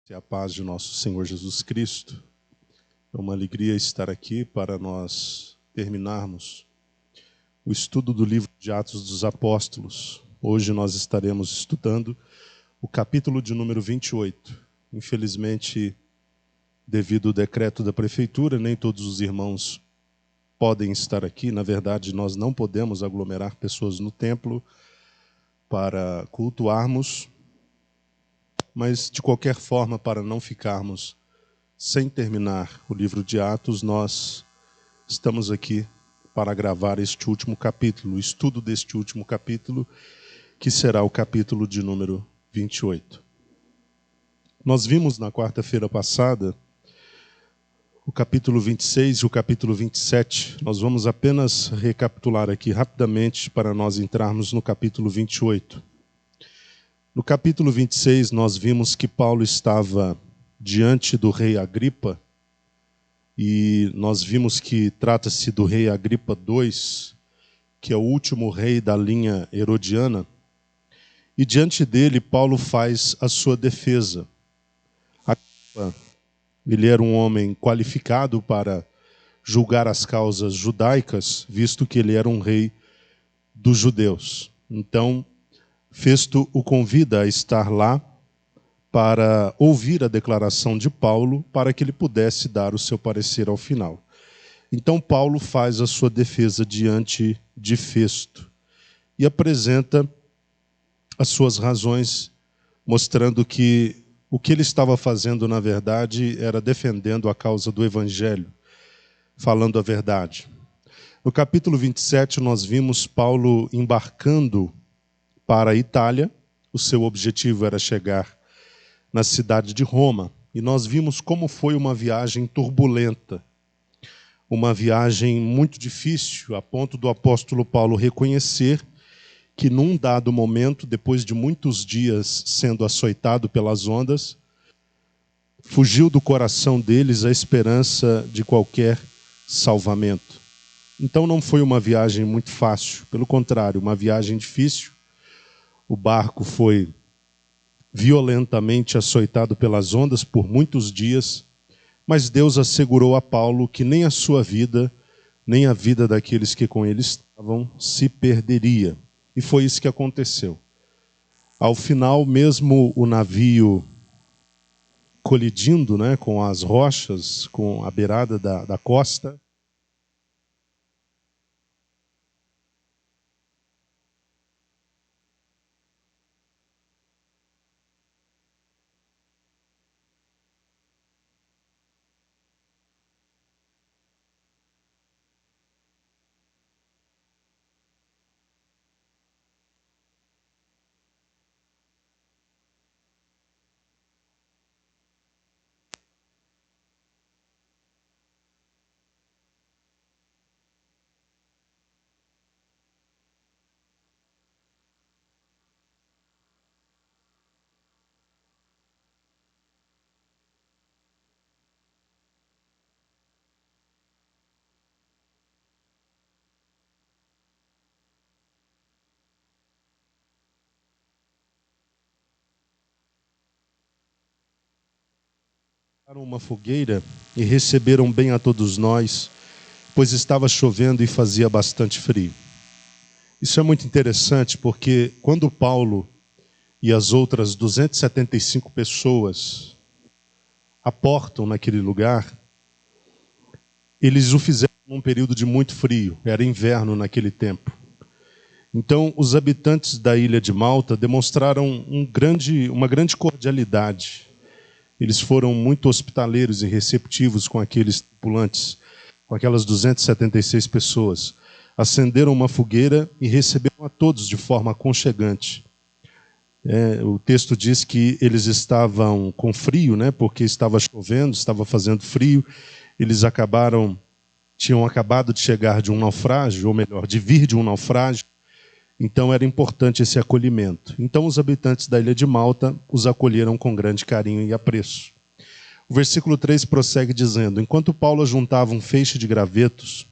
E a paz de nosso Senhor Jesus Cristo. É uma alegria estar aqui para nós terminarmos o estudo do livro de Atos dos Apóstolos. Hoje nós estaremos estudando o capítulo de número 28. Infelizmente, devido ao decreto da prefeitura, nem todos os irmãos podem estar aqui. Na verdade, nós não podemos aglomerar pessoas no templo para cultuarmos. Mas, de qualquer forma, para não ficarmos sem terminar o livro de Atos, nós estamos aqui para gravar este último capítulo, o estudo deste último capítulo, que será o capítulo de número 28. Nós vimos na quarta-feira passada o capítulo 26 e o capítulo 27. Nós vamos apenas recapitular aqui rapidamente para nós entrarmos no capítulo 28. No capítulo 26, nós vimos que Paulo estava diante do rei Agripa, e nós vimos que trata-se do rei Agripa II, que é o último rei da linha herodiana, e diante dele Paulo faz a sua defesa. Agripa, ele era um homem qualificado para julgar as causas judaicas, visto que ele era um rei dos judeus. Então, Festo o convida a estar lá para ouvir a declaração de Paulo, para que ele pudesse dar o seu parecer ao final. Então Paulo faz a sua defesa diante de Festo e apresenta as suas razões, mostrando que o que ele estava fazendo, na verdade, era defendendo a causa do Evangelho, falando a verdade. No capítulo 27, nós vimos Paulo embarcando para a Itália. O seu objetivo era chegar na cidade de Roma. E nós vimos como foi uma viagem turbulenta, uma viagem muito difícil, a ponto do apóstolo Paulo reconhecer que num dado momento, depois de muitos dias sendo açoitado pelas ondas, fugiu do coração deles a esperança de qualquer salvamento. Então não foi uma viagem muito fácil, pelo contrário, uma viagem difícil. O barco foi violentamente açoitado pelas ondas por muitos dias, mas Deus assegurou a Paulo que nem a sua vida, nem a vida daqueles que com ele estavam, se perderia. E foi isso que aconteceu. Ao final, mesmo o navio colidindo, com as rochas, com a beirada da costa, uma fogueira e receberam bem a todos nós, pois estava chovendo e fazia bastante frio. Isso é muito interessante, porque quando Paulo e as outras 275 pessoas aportam naquele lugar, eles o fizeram num período de muito frio, era inverno naquele tempo. Então, os habitantes da ilha de Malta demonstraram uma grande cordialidade. Eles foram muito hospitaleiros e receptivos com aqueles tripulantes, com aquelas 276 pessoas. Acenderam uma fogueira e receberam a todos de forma aconchegante. O texto diz que eles estavam com frio, porque estava chovendo, estava fazendo frio. Eles tinham acabado de chegar de um naufrágio, ou melhor, de vir de um naufrágio. Então era importante esse acolhimento. Então os habitantes da ilha de Malta os acolheram com grande carinho e apreço. O versículo 3 prossegue dizendo: enquanto Paulo juntava um feixe de gravetos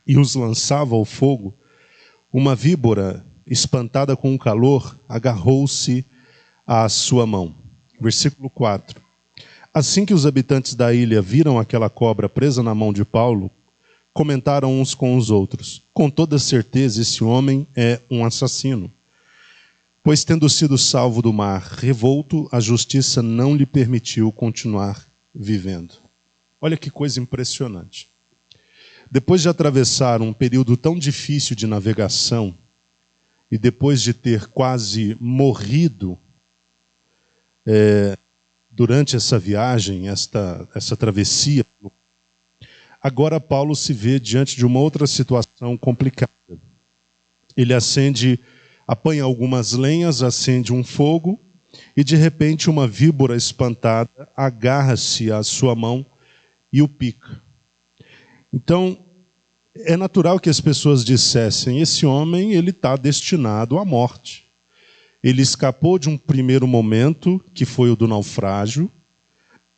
e os lançava ao fogo, uma víbora, espantada com o calor, agarrou-se à sua mão. Versículo 4. Assim que os habitantes da ilha viram aquela cobra presa na mão de Paulo, comentaram uns com os outros: com toda certeza esse homem é um assassino. Pois, tendo sido salvo do mar revolto, a justiça não lhe permitiu continuar vivendo. Olha que coisa impressionante. Depois de atravessar um período tão difícil de navegação, e depois de ter quase morrido durante essa viagem, essa travessia, agora Paulo se vê diante de uma outra situação complicada. Ele apanha algumas lenhas, acende um fogo, e de repente uma víbora espantada agarra-se à sua mão e o pica. Então, é natural que as pessoas dissessem: esse homem ele está destinado à morte. Ele escapou de um primeiro momento, que foi o do naufrágio,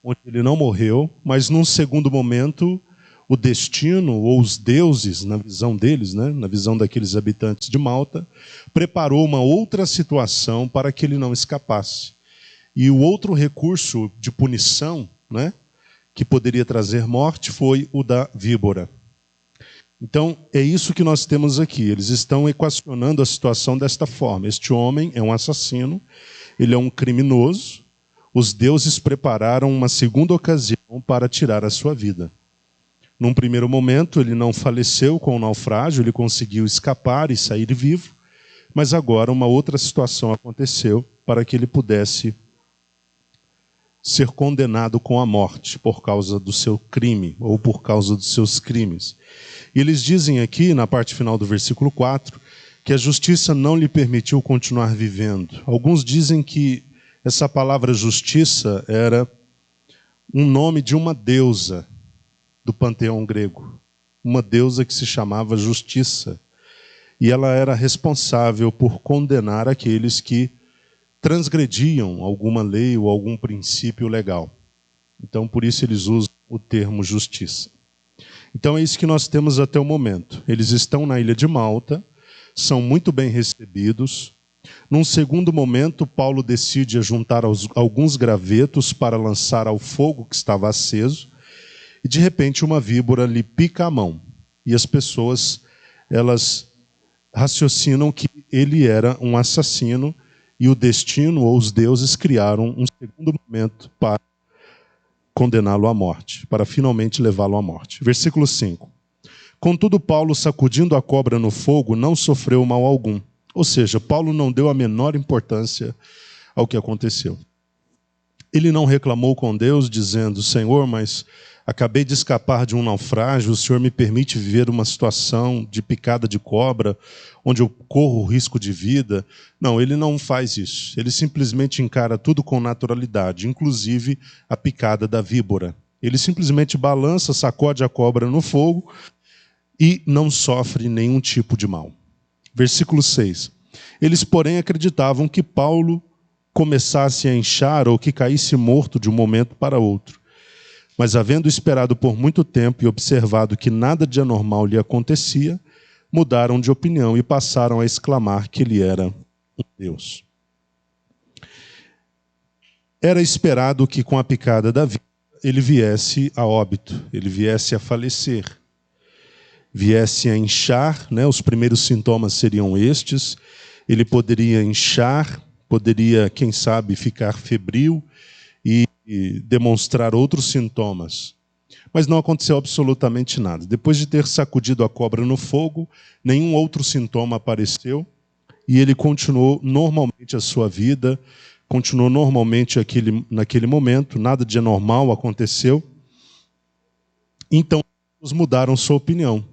onde ele não morreu, mas num segundo momento, o destino, ou os deuses, na visão deles, né, na visão daqueles habitantes de Malta, preparou uma outra situação para que ele não escapasse. E o outro recurso de punição, né, que poderia trazer morte, foi o da víbora. Então, é isso que nós temos aqui. Eles estão equacionando a situação desta forma. Este homem é um assassino, ele é um criminoso. Os deuses prepararam uma segunda ocasião para tirar a sua vida. Num primeiro momento, ele não faleceu com o naufrágio, ele conseguiu escapar e sair vivo, mas agora uma outra situação aconteceu para que ele pudesse ser condenado com a morte por causa do seu crime, ou por causa dos seus crimes. E eles dizem aqui, na parte final do versículo 4, que a justiça não lhe permitiu continuar vivendo. Alguns dizem que essa palavra justiça era um nome de uma deusa do panteão grego, uma deusa que se chamava Justiça, e ela era responsável por condenar aqueles que transgrediam alguma lei ou algum princípio legal. Então, por isso eles usam o termo justiça. Então é isso que nós temos até o momento. Eles estão na ilha de Malta, são muito bem recebidos. Num segundo momento, Paulo decide juntar alguns gravetos para lançar ao fogo que estava aceso, e de repente uma víbora lhe pica a mão. E as pessoas, elas raciocinam que ele era um assassino, e o destino ou os deuses criaram um segundo momento para condená-lo à morte, para finalmente levá-lo à morte. Versículo 5. Contudo, Paulo, sacudindo a cobra no fogo, não sofreu mal algum. Ou seja, Paulo não deu a menor importância ao que aconteceu. Ele não reclamou com Deus, dizendo: Senhor, mas acabei de escapar de um naufrágio, o Senhor me permite viver uma situação de picada de cobra, onde eu corro risco de vida. Não, ele não faz isso. Ele simplesmente encara tudo com naturalidade, inclusive a picada da víbora. Ele simplesmente balança, sacode a cobra no fogo e não sofre nenhum tipo de mal. Versículo 6. Eles, porém, acreditavam que Paulo começasse a inchar ou que caísse morto de um momento para outro. Mas, havendo esperado por muito tempo e observado que nada de anormal lhe acontecia, mudaram de opinião e passaram a exclamar que ele era um Deus. Era esperado que com a picada da víbora ele viesse a óbito, ele viesse a falecer, viesse a inchar, né? Os primeiros sintomas seriam estes. Ele poderia inchar, poderia, quem sabe, ficar febril e demonstrar outros sintomas. Mas não aconteceu absolutamente nada. Depois de ter sacudido a cobra no fogo, nenhum outro sintoma apareceu e ele continuou normalmente a sua vida, continuou normalmente naquele momento, nada de anormal aconteceu. Então, eles mudaram sua opinião.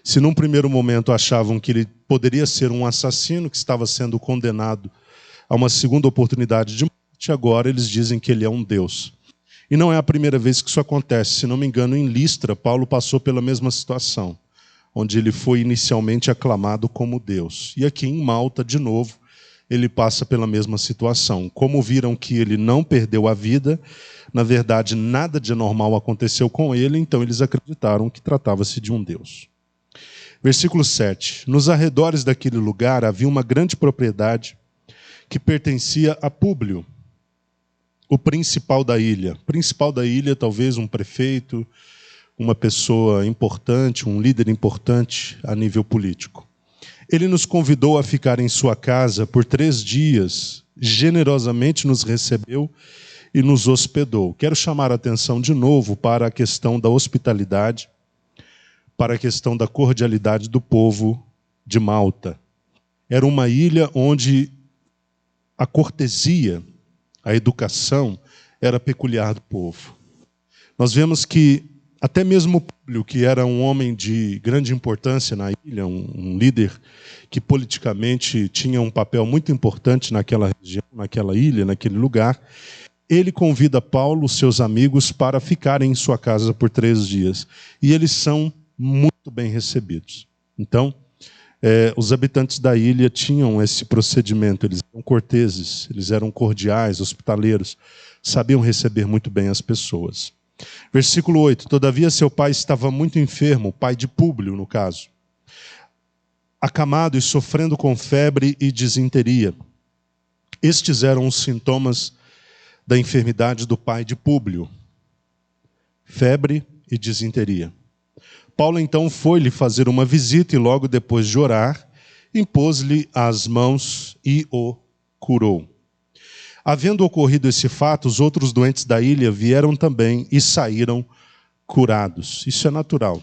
Se num primeiro momento achavam que ele poderia ser um assassino que estava sendo condenado a uma segunda oportunidade de morte, agora eles dizem que ele é um Deus. E não é a primeira vez que isso acontece. Se não me engano, em Listra, Paulo passou pela mesma situação, onde ele foi inicialmente aclamado como Deus. E aqui em Malta, de novo, ele passa pela mesma situação. Como viram que ele não perdeu a vida, na verdade, nada de anormal aconteceu com ele, então eles acreditaram que tratava-se de um Deus. Versículo 7. Nos arredores daquele lugar havia uma grande propriedade que pertencia a Públio, o principal da ilha. O principal da ilha, talvez um prefeito, uma pessoa importante, um líder importante a nível político. Ele nos convidou a ficar em sua casa por 3 dias, generosamente nos recebeu e nos hospedou. Quero chamar a atenção de novo para a questão da hospitalidade, para a questão da cordialidade do povo de Malta. Era uma ilha onde a cortesia, a educação era peculiar do povo. Nós vemos que até mesmo Públio, que era um homem de grande importância na ilha, um líder que politicamente tinha um papel muito importante naquela região, naquela ilha, naquele lugar, ele convida Paulo, seus amigos, para ficarem em sua casa por 3 dias. E eles são muito bem recebidos. Então, os habitantes da ilha tinham esse procedimento, eles eram corteses, eles eram cordiais, hospitaleiros, sabiam receber muito bem as pessoas. Versículo 8, todavia seu pai estava muito enfermo, o pai de Públio, no caso, acamado e sofrendo com febre e disenteria. Estes eram os sintomas da enfermidade do pai de Públio, febre e disenteria. Paulo então foi-lhe fazer uma visita e logo depois de orar, impôs-lhe as mãos e o curou. Havendo ocorrido esse fato, os outros doentes da ilha vieram também e saíram curados. Isso é natural.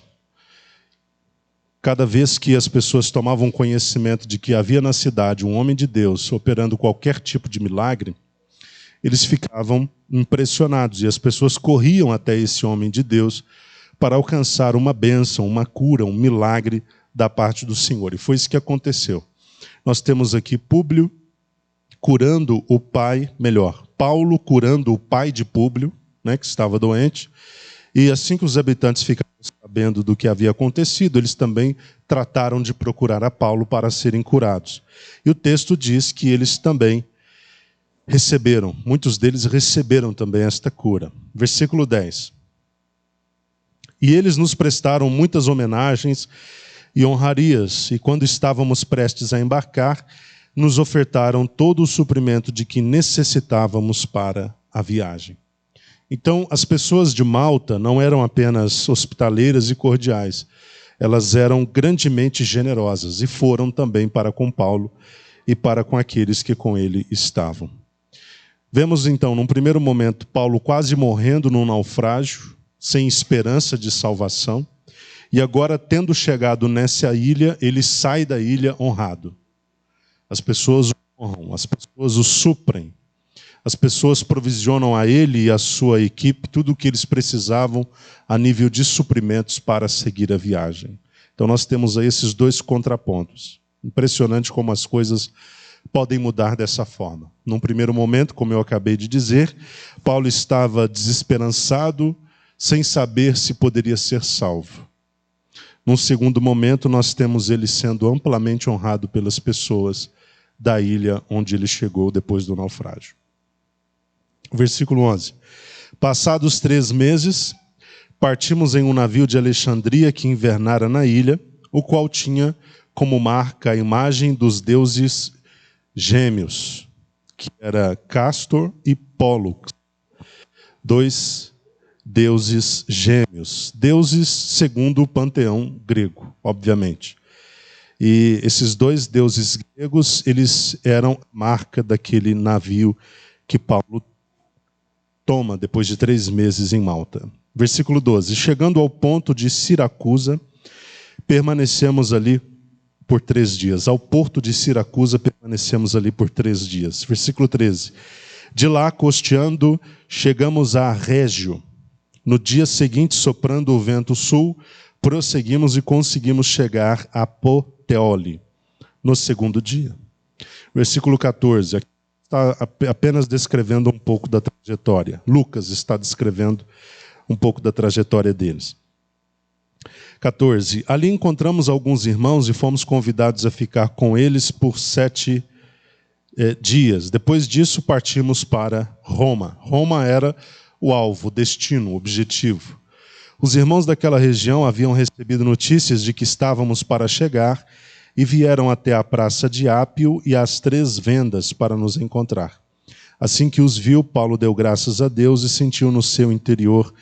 Cada vez que as pessoas tomavam conhecimento de que havia na cidade um homem de Deus operando qualquer tipo de milagre, eles ficavam impressionados e as pessoas corriam até esse homem de Deus para alcançar uma bênção, uma cura, um milagre da parte do Senhor. E foi isso que aconteceu. Nós temos aqui Públio curando o pai, Paulo curando o pai de Públio, que estava doente, e assim que os habitantes ficaram sabendo do que havia acontecido, eles também trataram de procurar a Paulo para serem curados. E o texto diz que eles também receberam, muitos deles receberam também esta cura. Versículo 10. E eles nos prestaram muitas homenagens e honrarias, e quando estávamos prestes a embarcar, nos ofertaram todo o suprimento de que necessitávamos para a viagem. Então, as pessoas de Malta não eram apenas hospitaleiras e cordiais, elas eram grandemente generosas e foram também para com Paulo e para com aqueles que com ele estavam. Vemos então, num primeiro momento, Paulo quase morrendo num naufrágio, sem esperança de salvação, e agora, tendo chegado nessa ilha, ele sai da ilha honrado. As pessoas o honram, as pessoas o suprem, as pessoas provisionam a ele e a sua equipe tudo o que eles precisavam a nível de suprimentos para seguir a viagem. Então nós temos aí esses 2 contrapontos. Impressionante como as coisas podem mudar dessa forma. Num primeiro momento, como eu acabei de dizer, Paulo estava desesperançado, sem saber se poderia ser salvo. Num segundo momento, nós temos ele sendo amplamente honrado pelas pessoas da ilha onde ele chegou depois do naufrágio. Versículo 11. Passados 3 meses, partimos em um navio de Alexandria que invernara na ilha, o qual tinha como marca a imagem dos deuses gêmeos, que era Castor e Pólux, 2 deuses gêmeos, deuses segundo o panteão grego, obviamente. E esses 2 deuses gregos, eles eram marca daquele navio que Paulo toma depois de 3 meses em Malta. Versículo 12. Chegando ao ponto de Siracusa, permanecemos ali por 3 dias. Ao porto de Siracusa, permanecemos ali por 3 dias. Versículo 13. De lá, costeando, chegamos a Régio. No dia seguinte, soprando o vento sul, prosseguimos e conseguimos chegar a Puteoli, no 2º dia. Versículo 14, aqui está apenas descrevendo um pouco da trajetória. Lucas está descrevendo um pouco da trajetória deles. 14, ali encontramos alguns irmãos e fomos convidados a ficar com eles por 7 dias. Depois disso, partimos para Roma. Roma era o alvo, o destino, o objetivo. Os irmãos daquela região haviam recebido notícias de que estávamos para chegar e vieram até a praça de Ápio e às 3 vendas para nos encontrar. Assim que os viu, Paulo deu graças a Deus e sentiu no seu interior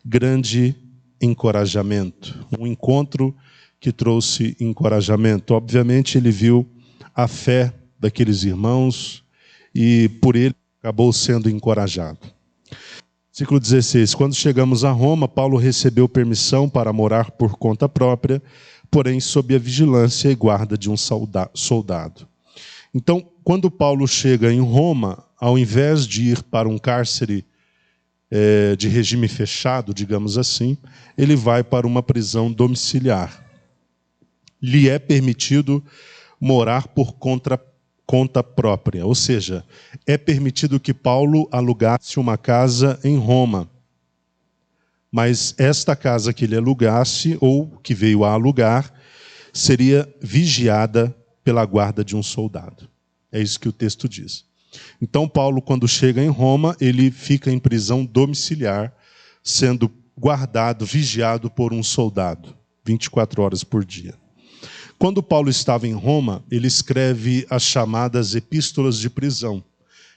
grande encorajamento. Um encontro que trouxe encorajamento. Obviamente, ele viu a fé daqueles irmãos e por ele acabou sendo encorajado. Versículo 16. Quando chegamos a Roma, Paulo recebeu permissão para morar por conta própria, porém sob a vigilância e guarda de um soldado. Então, quando Paulo chega em Roma, ao invés de ir para um cárcere de regime fechado, digamos assim, ele vai para uma prisão domiciliar. Lhe é permitido morar por conta própria, ou seja, é permitido que Paulo alugasse uma casa em Roma. Mas esta casa que ele alugasse, ou que veio a alugar, seria vigiada pela guarda de um soldado. É isso que o texto diz. Então, Paulo, quando chega em Roma, ele fica em prisão domiciliar, sendo guardado, vigiado por um soldado, 24 horas por dia. Quando Paulo estava em Roma, ele escreve as chamadas epístolas de prisão,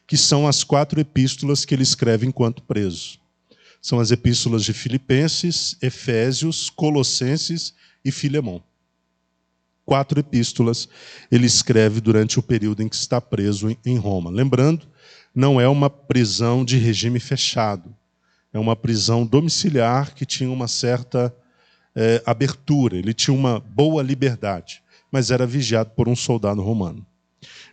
que são as 4 epístolas que ele escreve enquanto preso. São as epístolas de Filipenses, Efésios, Colossenses e Filemão. 4 epístolas ele escreve durante o período em que está preso em Roma. Lembrando, não é uma prisão de regime fechado. É uma prisão domiciliar que tinha uma certa abertura. Ele tinha uma boa liberdade, mas era vigiado por um soldado romano.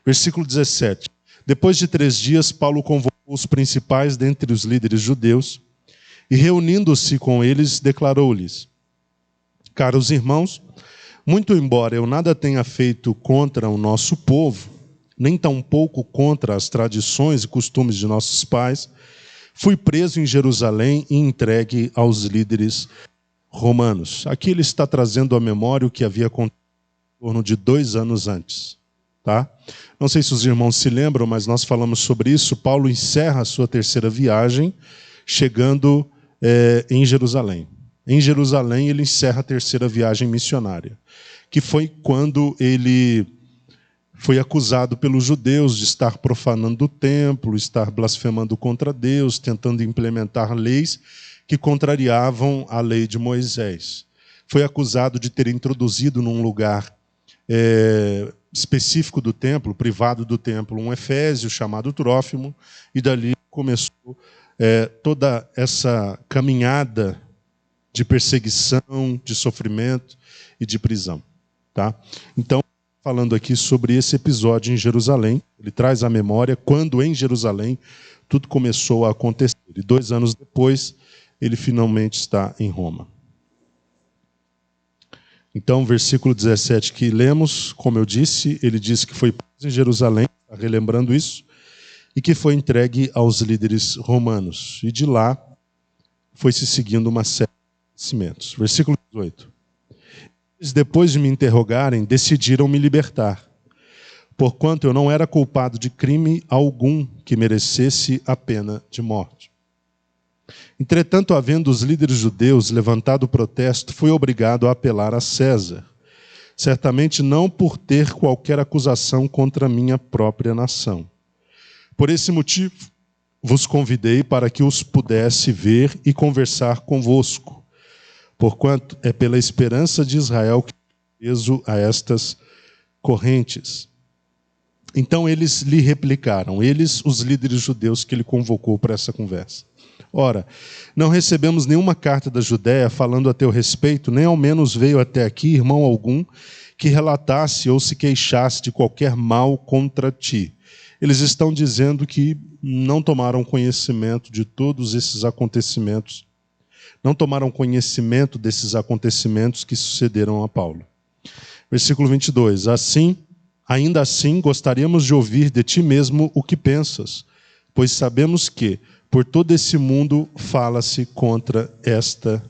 Versículo 17. Depois de 3 dias, Paulo convocou os principais dentre os líderes judeus e, reunindo-se com eles, declarou-lhes: caros irmãos, muito embora eu nada tenha feito contra o nosso povo, nem tampouco contra as tradições e costumes de nossos pais, fui preso em Jerusalém e entregue aos líderes romanos. Aqui ele está trazendo à memória o que havia acontecido em torno de 2 anos antes. Tá? Não sei se os irmãos se lembram, mas nós falamos sobre isso. Paulo encerra a sua 3ª viagem, chegando em Jerusalém. Em Jerusalém, ele encerra a 3ª viagem missionária, que foi quando ele foi acusado pelos judeus de estar profanando o templo, estar blasfemando contra Deus, tentando implementar leis que contrariavam a lei de Moisés. Foi acusado de ter introduzido num lugar específico do templo, privado do templo, um efésio chamado Trófimo, e dali começou toda essa caminhada de perseguição, de sofrimento e de prisão. Tá? Então, falando aqui sobre esse episódio em Jerusalém, ele traz à memória quando em Jerusalém tudo começou a acontecer. E 2 anos depois, ele finalmente está em Roma. Então, versículo 17 que lemos, como eu disse, ele diz que foi preso em Jerusalém, relembrando isso, e que foi entregue aos líderes romanos. E de lá foi se seguindo uma série de acontecimentos. Versículo 18. Eles, depois de me interrogarem, decidiram me libertar, porquanto eu não era culpado de crime algum que merecesse a pena de morte. Entretanto, havendo os líderes judeus levantado o protesto, fui obrigado a apelar a César, certamente não por ter qualquer acusação contra a minha própria nação. Por esse motivo, vos convidei para que os pudesse ver e conversar convosco, porquanto é pela esperança de Israel que preso a estas correntes. Então eles lhe replicaram, eles, os líderes judeus que ele convocou para essa conversa. Ora, não recebemos nenhuma carta da Judéia falando a teu respeito, nem ao menos veio até aqui irmão algum que relatasse ou se queixasse de qualquer mal contra ti. Eles estão dizendo que não tomaram conhecimento de todos esses acontecimentos, não tomaram conhecimento desses acontecimentos que sucederam a Paulo. Versículo 22. Ainda assim, gostaríamos de ouvir de ti mesmo o que pensas, pois sabemos que, por todo esse mundo, fala-se contra essa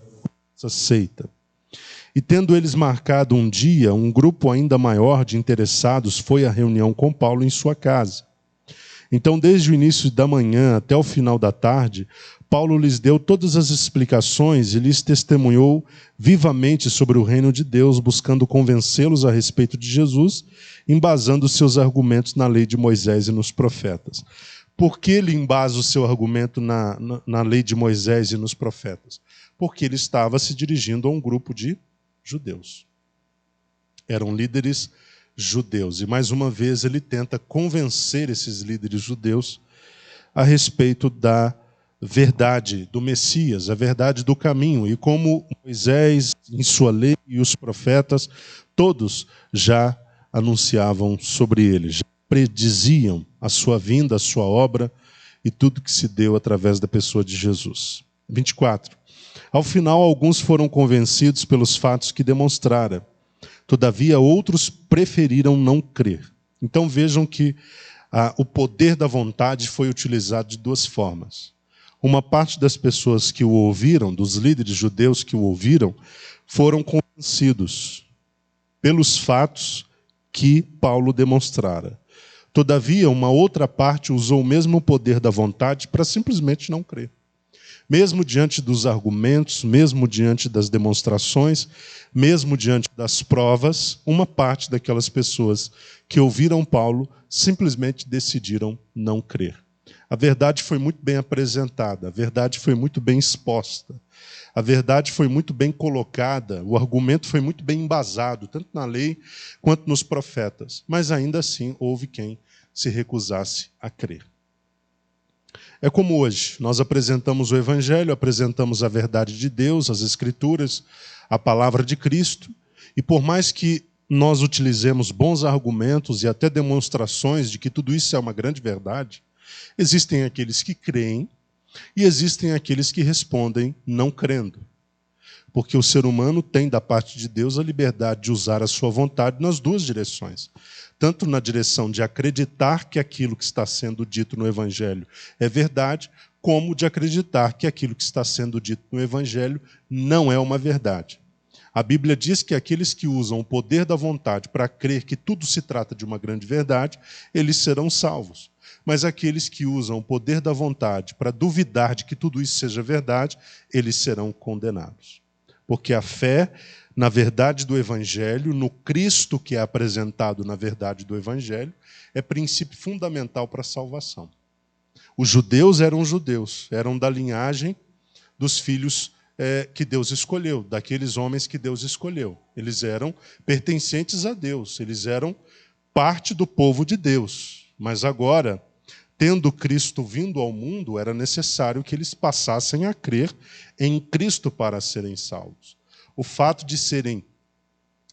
seita. E tendo eles marcado um dia, um grupo ainda maior de interessados foi à reunião com Paulo em sua casa. Então, desde o início da manhã até o final da tarde, Paulo lhes deu todas as explicações e lhes testemunhou vivamente sobre o reino de Deus, buscando convencê-los a respeito de Jesus, embasando seus argumentos na lei de Moisés e nos profetas. Por que ele embasa o seu argumento na lei de Moisés e nos profetas? Porque ele estava se dirigindo a um grupo de judeus. Eram líderes judeus. E mais uma vez ele tenta convencer esses líderes judeus a respeito da verdade do Messias, a verdade do caminho. E como Moisés, em sua lei, e os profetas, todos já anunciavam sobre ele, já prediziam a sua vinda, a sua obra e tudo que se deu através da pessoa de Jesus. 24. Ao final, alguns foram convencidos pelos fatos que demonstrara. Todavia, outros preferiram não crer. Então vejam que o poder da vontade foi utilizado de duas formas. Uma parte das pessoas que o ouviram, dos líderes judeus que o ouviram, foram convencidos pelos fatos que Paulo demonstrara. Todavia, uma outra parte usou o mesmo poder da vontade para simplesmente não crer. Mesmo diante dos argumentos, mesmo diante das demonstrações, mesmo diante das provas, uma parte daquelas pessoas que ouviram Paulo simplesmente decidiram não crer. A verdade foi muito bem apresentada, a verdade foi muito bem exposta, a verdade foi muito bem colocada, o argumento foi muito bem embasado, tanto na lei quanto nos profetas. Mas ainda assim houve quem se recusasse a crer. É como hoje, nós apresentamos o Evangelho, apresentamos a verdade de Deus, as Escrituras, a palavra de Cristo, e por mais que nós utilizemos bons argumentos e até demonstrações de que tudo isso é uma grande verdade, existem aqueles que creem e existem aqueles que respondem não crendo. Porque o ser humano tem da parte de Deus a liberdade de usar a sua vontade nas duas direções. Tanto na direção de acreditar que aquilo que está sendo dito no Evangelho é verdade, como de acreditar que aquilo que está sendo dito no Evangelho não é uma verdade. A Bíblia diz que aqueles que usam o poder da vontade para crer que tudo se trata de uma grande verdade, eles serão salvos. Mas aqueles que usam o poder da vontade para duvidar de que tudo isso seja verdade, eles serão condenados. Porque a fé na verdade do Evangelho, no Cristo que é apresentado na verdade do Evangelho, é princípio fundamental para a salvação. Os judeus, eram da linhagem dos filhos que Deus escolheu, daqueles homens que Deus escolheu. Eles eram pertencentes a Deus, eles eram parte do povo de Deus. Mas agora, tendo Cristo vindo ao mundo, era necessário que eles passassem a crer em Cristo para serem salvos. O fato de serem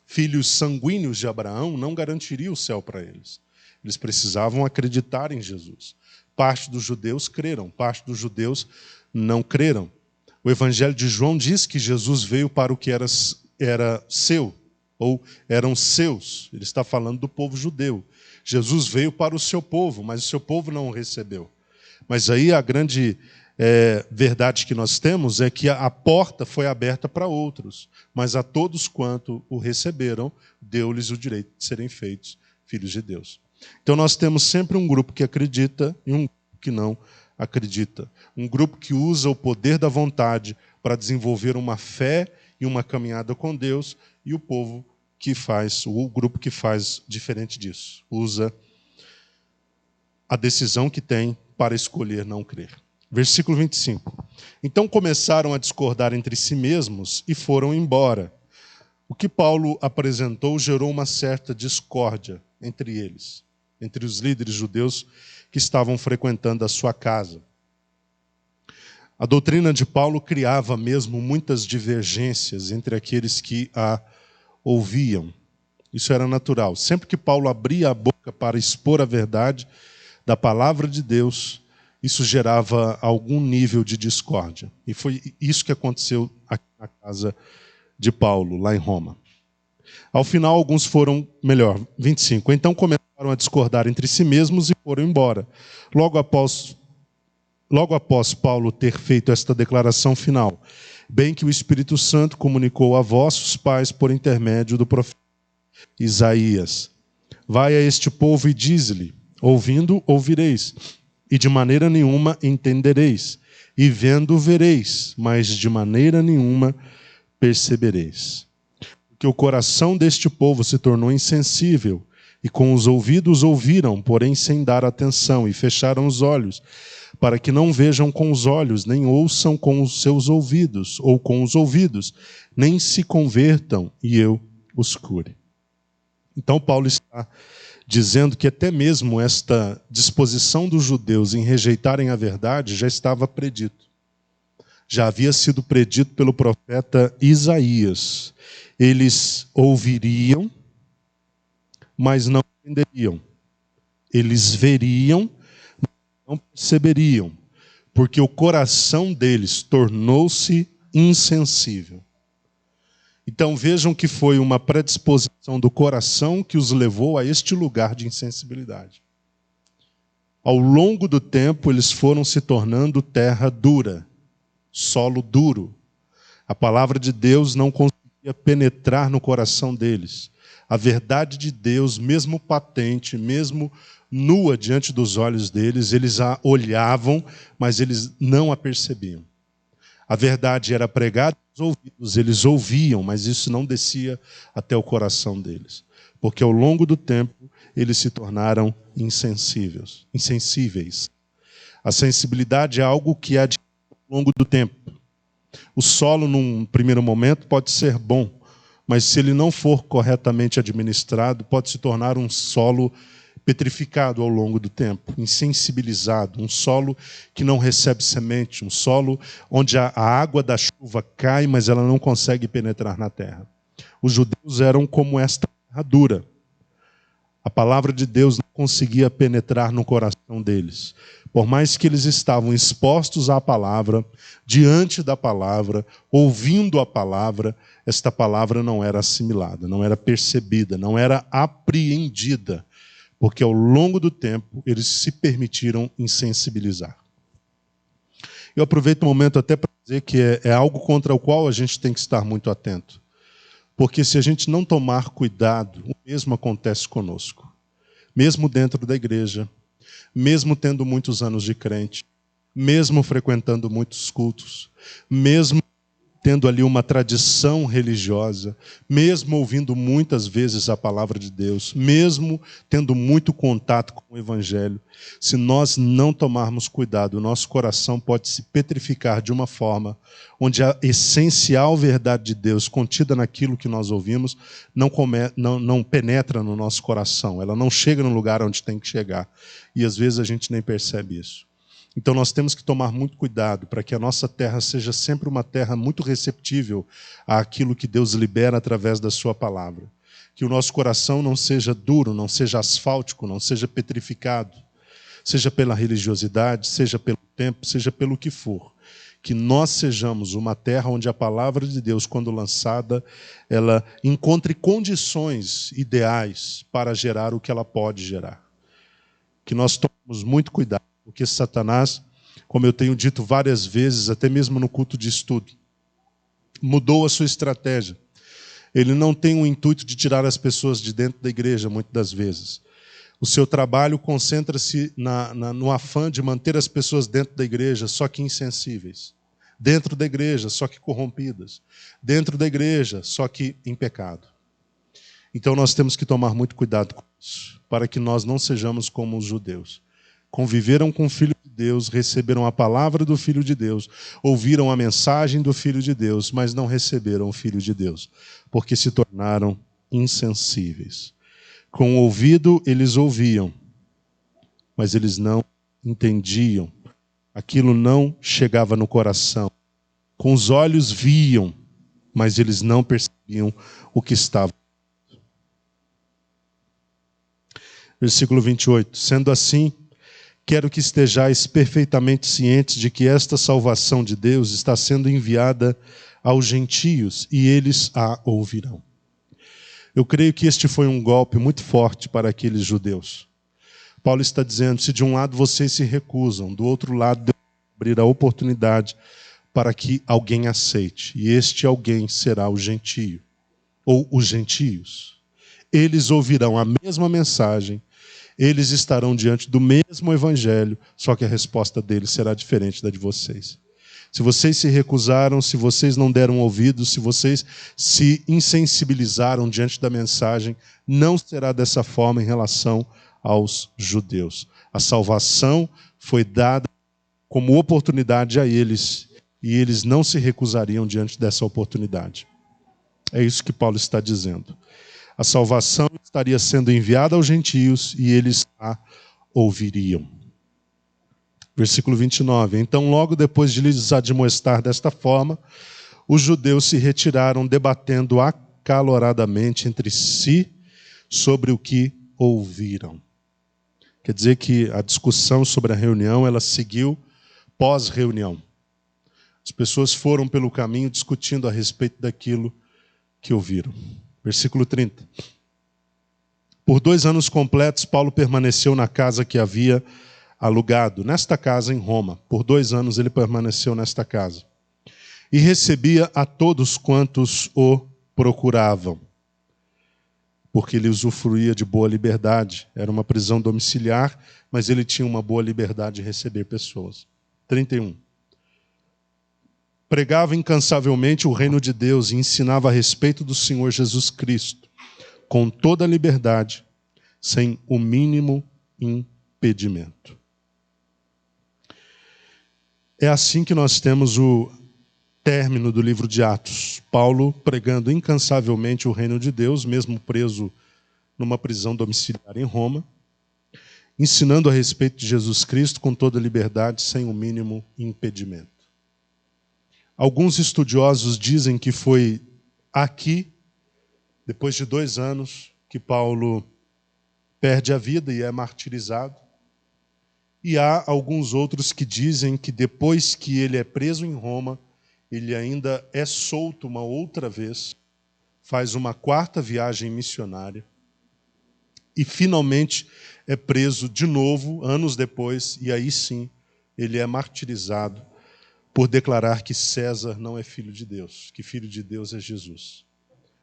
filhos sanguíneos de Abraão não garantiria o céu para eles. Eles precisavam acreditar em Jesus. Parte dos judeus creram, parte dos judeus não creram. O Evangelho de João diz que Jesus veio para o que era seu, ou eram seus. Ele está falando do povo judeu. Jesus veio para o seu povo, mas o seu povo não o recebeu. Mas aí a grande verdade que nós temos é que a porta foi aberta para outros, mas a todos quanto o receberam, deu-lhes o direito de serem feitos filhos de Deus. Então nós temos sempre um grupo que acredita e um grupo que não acredita. Um grupo que usa o poder da vontade para desenvolver uma fé e uma caminhada com Deus, e o povo que faz, o grupo que faz diferente disso, usa a decisão que tem para escolher não crer. Versículo 25. Então começaram a discordar entre si mesmos e foram embora. O que Paulo apresentou gerou uma certa discórdia entre eles, entre os líderes judeus que estavam frequentando a sua casa. A doutrina de Paulo criava mesmo muitas divergências entre aqueles que a ouviam. Isso era natural. Sempre que Paulo abria a boca para expor a verdade da palavra de Deus, isso gerava algum nível de discórdia. E foi isso que aconteceu aqui na casa de Paulo, lá em Roma. Ao final, alguns foram, 25. Então começaram a discordar entre si mesmos e foram embora. Logo após Paulo ter feito esta declaração final, bem que o Espírito Santo comunicou a vossos pais por intermédio do profeta Isaías: vai a este povo e dize-lhe, ouvindo, ouvireis, e de maneira nenhuma entendereis, e vendo, vereis, mas de maneira nenhuma percebereis. Porque o coração deste povo se tornou insensível, E com os ouvidos ouviram, porém sem dar atenção, e fecharam os olhos, para que não vejam com os olhos, nem ouçam com os seus ouvidos, ou com os ouvidos, nem se convertam, e eu os cure. Então Paulo está dizendo que até mesmo esta disposição dos judeus em rejeitarem a verdade já estava predito. Já havia sido predito pelo profeta Isaías. Eles ouviriam, mas não entenderiam. Eles veriam, mas não perceberiam, porque o coração deles tornou-se insensível. Então vejam que foi uma predisposição do coração que os levou a este lugar de insensibilidade. Ao longo do tempo, eles foram se tornando terra dura, solo duro. A palavra de Deus não conseguia penetrar no coração deles. A verdade de Deus, mesmo patente, mesmo nua diante dos olhos deles, eles a olhavam, mas eles não a percebiam. A verdade era pregada aos ouvidos, eles ouviam, mas isso não descia até o coração deles. Porque ao longo do tempo, eles se tornaram insensíveis. A sensibilidade é algo que é adquirido ao longo do tempo. O solo, num primeiro momento, pode ser bom, mas se ele não for corretamente administrado, pode se tornar um solo petrificado ao longo do tempo, insensibilizado, um solo que não recebe semente, um solo onde a água da chuva cai, mas ela não consegue penetrar na terra. Os judeus eram como esta terra dura. A palavra de Deus não conseguia penetrar no coração deles. Por mais que eles estavam expostos à palavra, diante da palavra, ouvindo a palavra, esta palavra não era assimilada, não era percebida, não era apreendida. Porque ao longo do tempo eles se permitiram insensibilizar. Eu aproveito o momento até para dizer que é algo contra o qual a gente tem que estar muito atento. Porque se a gente não tomar cuidado, o mesmo acontece conosco. Mesmo dentro da igreja, mesmo tendo muitos anos de crente, mesmo frequentando muitos cultos, mesmo tendo ali uma tradição religiosa, mesmo ouvindo muitas vezes a palavra de Deus, mesmo tendo muito contato com o Evangelho, se nós não tomarmos cuidado, o nosso coração pode se petrificar de uma forma onde a essencial verdade de Deus contida naquilo que nós ouvimos não penetra no nosso coração, ela não chega no lugar onde tem que chegar. E às vezes a gente nem percebe isso. Então nós temos que tomar muito cuidado para que a nossa terra seja sempre uma terra muito receptível àquilo que Deus libera através da sua palavra. Que o nosso coração não seja duro, não seja asfáltico, não seja petrificado, seja pela religiosidade, seja pelo tempo, seja pelo que for. Que nós sejamos uma terra onde a palavra de Deus, quando lançada, ela encontre condições ideais para gerar o que ela pode gerar. Que nós tomemos muito cuidado. Porque Satanás, como eu tenho dito várias vezes, até mesmo no culto de estudo, mudou a sua estratégia. Ele não tem o intuito de tirar as pessoas de dentro da igreja, muitas das vezes. O seu trabalho concentra-se no afã de manter as pessoas dentro da igreja, só que insensíveis. Dentro da igreja, só que corrompidas. Dentro da igreja, só que em pecado. Então nós temos que tomar muito cuidado com isso, para que nós não sejamos como os judeus. Conviveram com o Filho de Deus, receberam a palavra do Filho de Deus, ouviram a mensagem do Filho de Deus, mas não receberam o Filho de Deus, porque se tornaram insensíveis. Com o ouvido eles ouviam, mas eles não entendiam. Aquilo não chegava no coração. Com os olhos viam, mas eles não percebiam o que estava. Versículo 28. Sendo assim, quero que estejais perfeitamente cientes de que esta salvação de Deus está sendo enviada aos gentios e eles a ouvirão. Eu creio que este foi um golpe muito forte para aqueles judeus. Paulo está dizendo, se de um lado vocês se recusam, do outro lado Deus vai abrir a oportunidade para que alguém aceite. E este alguém será o gentio, ou os gentios. Eles ouvirão a mesma mensagem, eles estarão diante do mesmo evangelho, só que a resposta deles será diferente da de vocês. Se vocês se recusaram, se vocês não deram ouvidos, se vocês se insensibilizaram diante da mensagem, não será dessa forma em relação aos judeus. A salvação foi dada como oportunidade a eles, e eles não se recusariam diante dessa oportunidade. É isso que Paulo está dizendo. A salvação estaria sendo enviada aos gentios e eles a ouviriam. Versículo 29. Então, logo depois de lhes admoestar desta forma, os judeus se retiraram, debatendo acaloradamente entre si sobre o que ouviram. Quer dizer que a discussão sobre a reunião, ela seguiu pós-reunião. As pessoas foram pelo caminho discutindo a respeito daquilo que ouviram. Versículo 30. Por 2 anos completos, Paulo permaneceu na casa que havia alugado, nesta casa em Roma. Por 2 anos ele permaneceu nesta casa. E recebia a todos quantos o procuravam, porque ele usufruía de boa liberdade. Era uma prisão domiciliar, mas ele tinha uma boa liberdade de receber pessoas. 31. Pregava incansavelmente o reino de Deus e ensinava a respeito do Senhor Jesus Cristo, com toda a liberdade, sem o mínimo impedimento. É assim que nós temos o término do livro de Atos. Paulo pregando incansavelmente o reino de Deus, mesmo preso numa prisão domiciliar em Roma, ensinando a respeito de Jesus Cristo com toda a liberdade, sem o mínimo impedimento. Alguns estudiosos dizem que foi aqui, depois de 2 anos, que Paulo perde a vida e é martirizado. E há alguns outros que dizem que depois que ele é preso em Roma, ele ainda é solto uma outra vez, faz uma 4ª viagem missionária e finalmente é preso de novo, anos depois, e aí sim ele é martirizado por declarar que César não é filho de Deus, que filho de Deus é Jesus.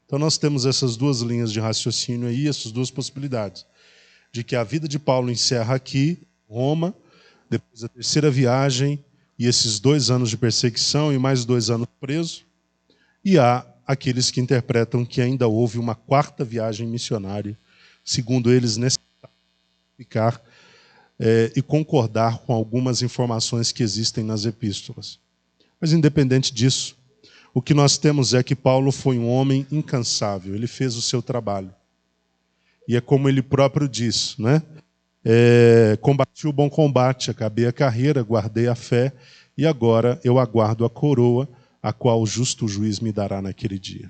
Então nós temos essas 2 linhas de raciocínio aí, essas 2 possibilidades, de que a vida de Paulo encerra aqui, Roma, depois da 3ª viagem, e esses 2 anos de perseguição e mais 2 anos preso, e há aqueles que interpretam que ainda houve uma 4ª viagem missionária, segundo eles necessário ficar e concordar com algumas informações que existem nas epístolas. Mas independente disso, o que nós temos é que Paulo foi um homem incansável, ele fez o seu trabalho. E é como ele próprio diz, né? Combati o bom combate, acabei a carreira, guardei a fé, e agora eu aguardo a coroa, a qual o justo juiz me dará naquele dia.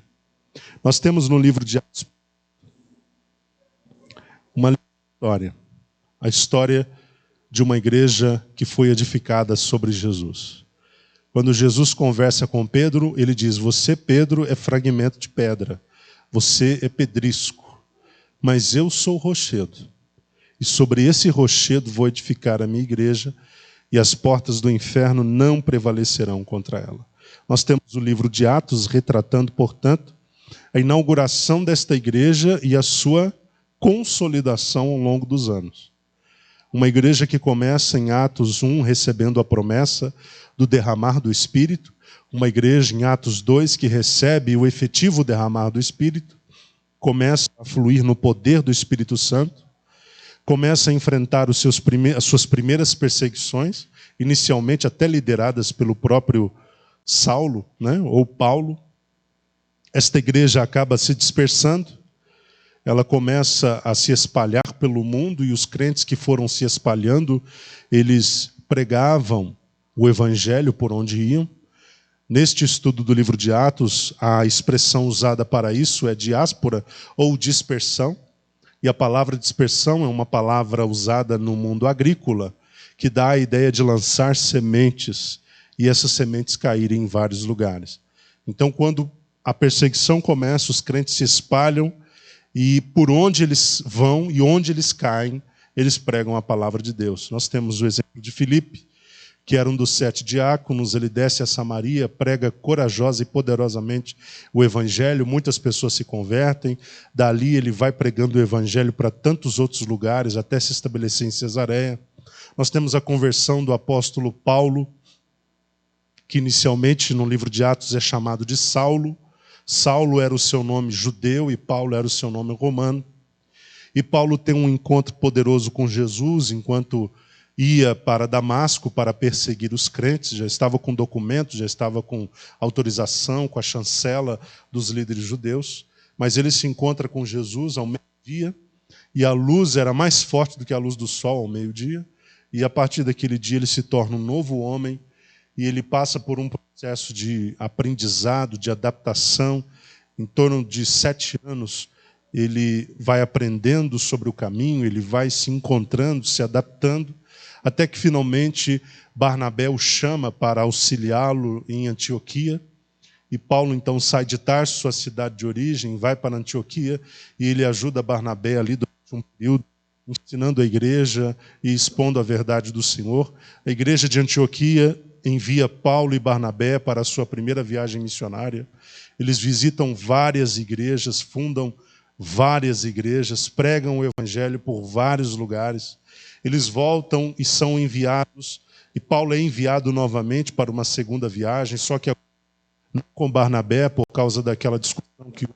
Nós temos no livro de Atos uma história, a história de uma igreja que foi edificada sobre Jesus. Quando Jesus conversa com Pedro, ele diz: você, Pedro, é fragmento de pedra, você é pedrisco, mas eu sou rochedo. E sobre esse rochedo vou edificar a minha igreja, e as portas do inferno não prevalecerão contra ela. Nós temos o livro de Atos retratando, portanto, a inauguração desta igreja e a sua consolidação ao longo dos anos. Uma igreja que começa em Atos 1, recebendo a promessa do derramar do Espírito. Uma igreja em Atos 2, que recebe o efetivo derramar do Espírito. Começa a fluir no poder do Espírito Santo. Começa a enfrentar as suas primeiras perseguições, inicialmente até lideradas pelo próprio Saulo, né, ou Paulo. Esta igreja acaba se dispersando. Ela começa a se espalhar pelo mundo, e os crentes que foram se espalhando, eles pregavam o evangelho por onde iam. Neste estudo do livro de Atos, a expressão usada para isso é diáspora ou dispersão. E a palavra dispersão é uma palavra usada no mundo agrícola, que dá a ideia de lançar sementes, e essas sementes caírem em vários lugares. Então, quando a perseguição começa, os crentes se espalham, e por onde eles vão e onde eles caem, eles pregam a palavra de Deus. Nós temos o exemplo de Filipe, que era um dos 7 diáconos. Ele desce a Samaria, prega corajosa e poderosamente o evangelho, muitas pessoas se convertem. Dali ele vai pregando o evangelho para tantos outros lugares, até se estabelecer em Cesareia. Nós temos a conversão do apóstolo Paulo, que inicialmente no livro de Atos é chamado de Saulo. Saulo era o seu nome judeu e Paulo era o seu nome romano. E Paulo tem um encontro poderoso com Jesus enquanto ia para Damasco para perseguir os crentes. Já estava com documentos, já estava com autorização, com a chancela dos líderes judeus. Mas ele se encontra com Jesus ao meio-dia e a luz era mais forte do que a luz do sol ao meio-dia. E a partir daquele dia ele se torna um novo homem e ele passa por um processo de aprendizado, de adaptação. Em torno de 7 anos, ele vai aprendendo sobre o caminho, ele vai se encontrando, se adaptando, até que finalmente Barnabé o chama para auxiliá-lo em Antioquia. E Paulo então sai de Tarso, sua cidade de origem, vai para Antioquia e ele ajuda Barnabé ali durante um período, ensinando a igreja e expondo a verdade do Senhor. A igreja de Antioquia envia Paulo e Barnabé para a sua primeira viagem missionária. Eles visitam várias igrejas, fundam várias igrejas, pregam o evangelho por vários lugares. Eles voltam e são enviados, e Paulo é enviado novamente para uma segunda viagem, só que não com Barnabé, por causa daquela discussão que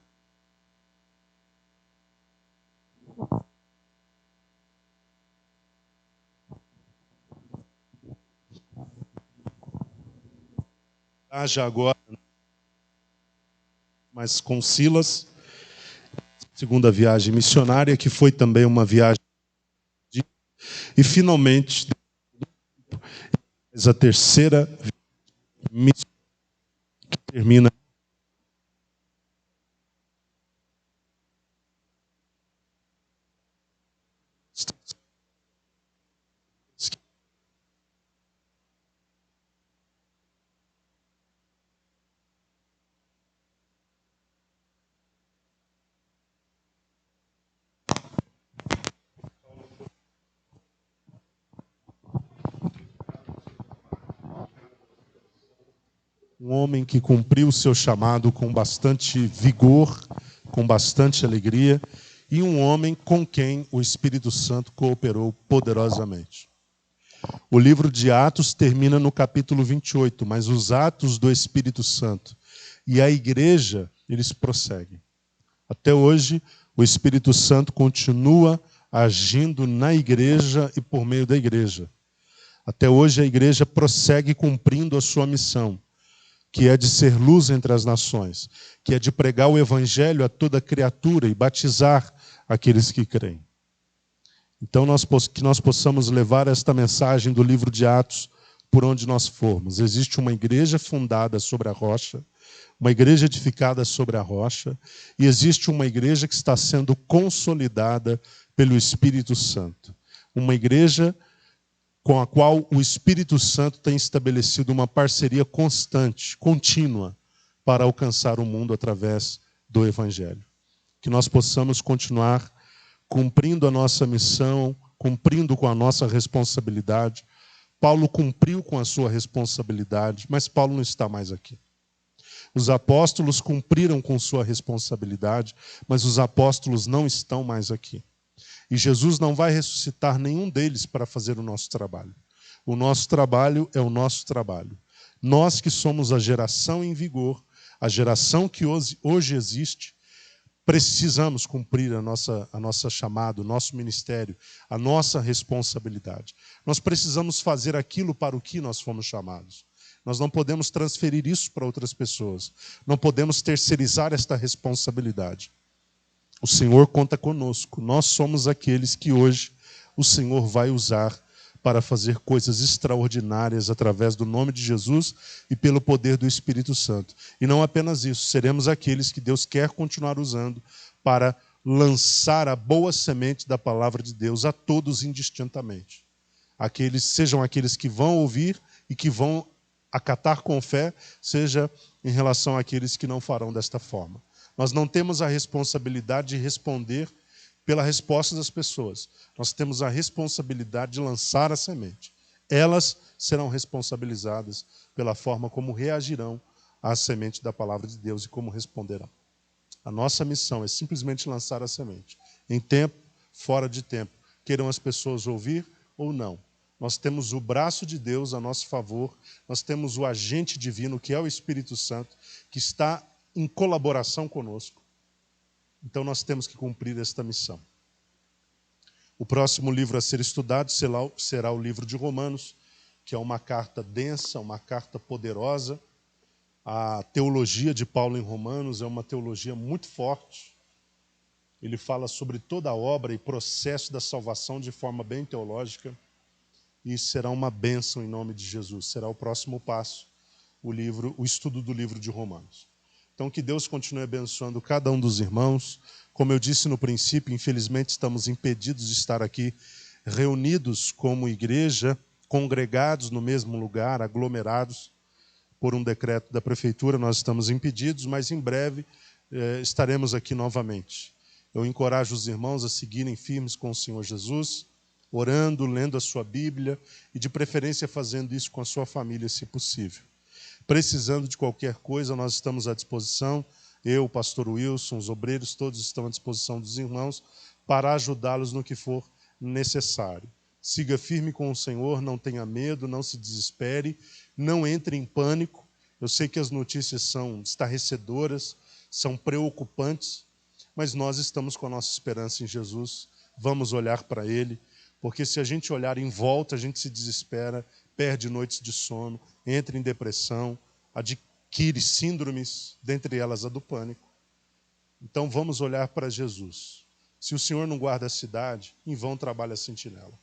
haja agora, mas com Silas, segunda viagem missionária, que foi também uma viagem e finalmente a terceira missão que termina um homem que cumpriu o seu chamado com bastante vigor, com bastante alegria, e um homem com quem o Espírito Santo cooperou poderosamente. O livro de Atos termina no capítulo 28, mas os atos do Espírito Santo e a igreja, eles prosseguem. Até hoje, o Espírito Santo continua agindo na igreja e por meio da igreja. Até hoje, a igreja prossegue cumprindo a sua missão, que é de ser luz entre as nações, que é de pregar o evangelho a toda criatura e batizar aqueles que creem. Então, que nós possamos levar esta mensagem do livro de Atos por onde nós formos. Existe uma igreja fundada sobre a rocha, uma igreja edificada sobre a rocha, e existe uma igreja que está sendo consolidada pelo Espírito Santo. Uma igreja com a qual o Espírito Santo tem estabelecido uma parceria constante, contínua, para alcançar o mundo através do Evangelho. Que nós possamos continuar cumprindo a nossa missão, cumprindo com a nossa responsabilidade. Paulo cumpriu com a sua responsabilidade, mas Paulo não está mais aqui. Os apóstolos cumpriram com sua responsabilidade, mas os apóstolos não estão mais aqui. E Jesus não vai ressuscitar nenhum deles para fazer o nosso trabalho. O nosso trabalho é o nosso trabalho. Nós que somos a geração em vigor, a geração que hoje existe, precisamos cumprir a nossa chamada, o nosso ministério, a nossa responsabilidade. Nós precisamos fazer aquilo para o que nós fomos chamados. Nós não podemos transferir isso para outras pessoas. Não podemos terceirizar esta responsabilidade. O Senhor conta conosco. Nós somos aqueles que hoje o Senhor vai usar para fazer coisas extraordinárias através do nome de Jesus e pelo poder do Espírito Santo. E não apenas isso, seremos aqueles que Deus quer continuar usando para lançar a boa semente da palavra de Deus a todos indistintamente. Sejam aqueles que vão ouvir e que vão acatar com fé, seja em relação àqueles que não farão desta forma. Nós não temos a responsabilidade de responder pela resposta das pessoas. Nós temos a responsabilidade de lançar a semente. Elas serão responsabilizadas pela forma como reagirão à semente da palavra de Deus e como responderão. A nossa missão é simplesmente lançar a semente. Em tempo, fora de tempo. Queiram as pessoas ouvir ou não. Nós temos o braço de Deus a nosso favor, nós temos o agente divino, que é o Espírito Santo, que está em colaboração conosco. Então nós temos que cumprir esta missão. O próximo livro a ser estudado será o livro de Romanos, que é uma carta densa, uma carta poderosa. A teologia de Paulo em Romanos é uma teologia muito forte. Ele fala sobre toda a obra e processo da salvação de forma bem teológica. E será uma bênção em nome de Jesus. Será o próximo passo, o estudo do livro de Romanos. Então, que Deus continue abençoando cada um dos irmãos. Como eu disse no princípio, infelizmente estamos impedidos de estar aqui reunidos como igreja, congregados no mesmo lugar, aglomerados por um decreto da prefeitura. Nós estamos impedidos, mas em breve estaremos aqui novamente. Eu encorajo os irmãos a seguirem firmes com o Senhor Jesus, orando, lendo a sua Bíblia e, de preferência, fazendo isso com a sua família, se possível. Precisando de qualquer coisa, nós estamos à disposição. Eu, o pastor Wilson, os obreiros, todos estão à disposição dos irmãos para ajudá-los no que for necessário. Siga firme com o Senhor, não tenha medo, não se desespere, não entre em pânico. Eu sei que as notícias são estarrecedoras, são preocupantes, mas nós estamos com a nossa esperança em Jesus. Vamos olhar para Ele, porque se a gente olhar em volta, a gente se desespera, perde noites de sono, entra em depressão, adquire síndromes, dentre elas a do pânico. Então vamos olhar para Jesus. Se o Senhor não guarda a cidade, em vão trabalha a sentinela.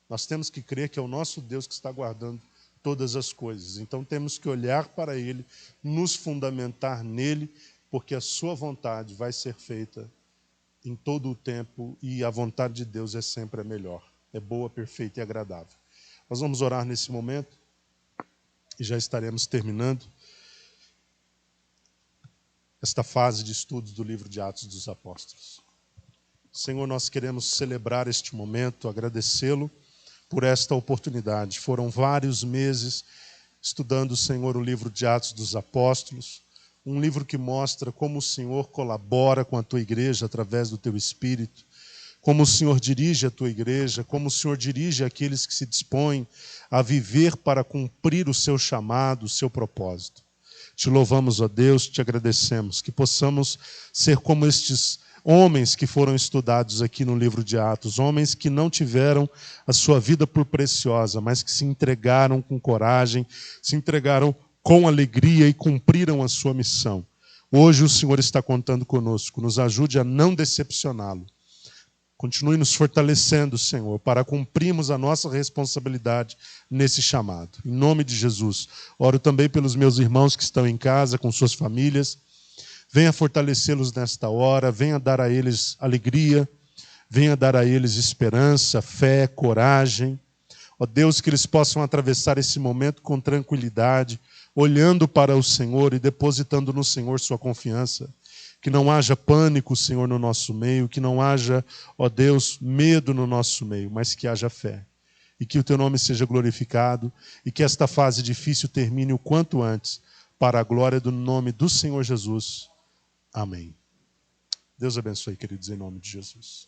Nós temos que crer que é o nosso Deus que está guardando todas as coisas. Então temos que olhar para Ele, nos fundamentar nele, porque a sua vontade vai ser feita em todo o tempo e a vontade de Deus é sempre a melhor. É boa, perfeita e agradável. Nós vamos orar nesse momento e já estaremos terminando esta fase de estudos do livro de Atos dos Apóstolos. Senhor, nós queremos celebrar este momento, agradecê-lo por esta oportunidade. Foram vários meses estudando, Senhor, o livro de Atos dos Apóstolos, um livro que mostra como o Senhor colabora com a tua igreja através do teu Espírito, como o Senhor dirige a tua igreja, como o Senhor dirige aqueles que se dispõem a viver para cumprir o seu chamado, o seu propósito. Te louvamos, ó Deus, te agradecemos, que possamos ser como estes homens que foram estudados aqui no livro de Atos, homens que não tiveram a sua vida por preciosa, mas que se entregaram com coragem, se entregaram com alegria e cumpriram a sua missão. Hoje o Senhor está contando conosco, nos ajude a não decepcioná-lo. Continue nos fortalecendo, Senhor, para cumprirmos a nossa responsabilidade nesse chamado. Em nome de Jesus. Oro também pelos meus irmãos que estão em casa, com suas famílias. Venha fortalecê-los nesta hora, venha dar a eles alegria, venha dar a eles esperança, fé, coragem. Ó Deus, que eles possam atravessar esse momento com tranquilidade, olhando para o Senhor e depositando no Senhor sua confiança. Que não haja pânico, Senhor, no nosso meio, que não haja, ó Deus, medo no nosso meio, mas que haja fé. E que o teu nome seja glorificado e que esta fase difícil termine o quanto antes, para a glória do nome do Senhor Jesus. Amém. Deus abençoe, queridos, em nome de Jesus.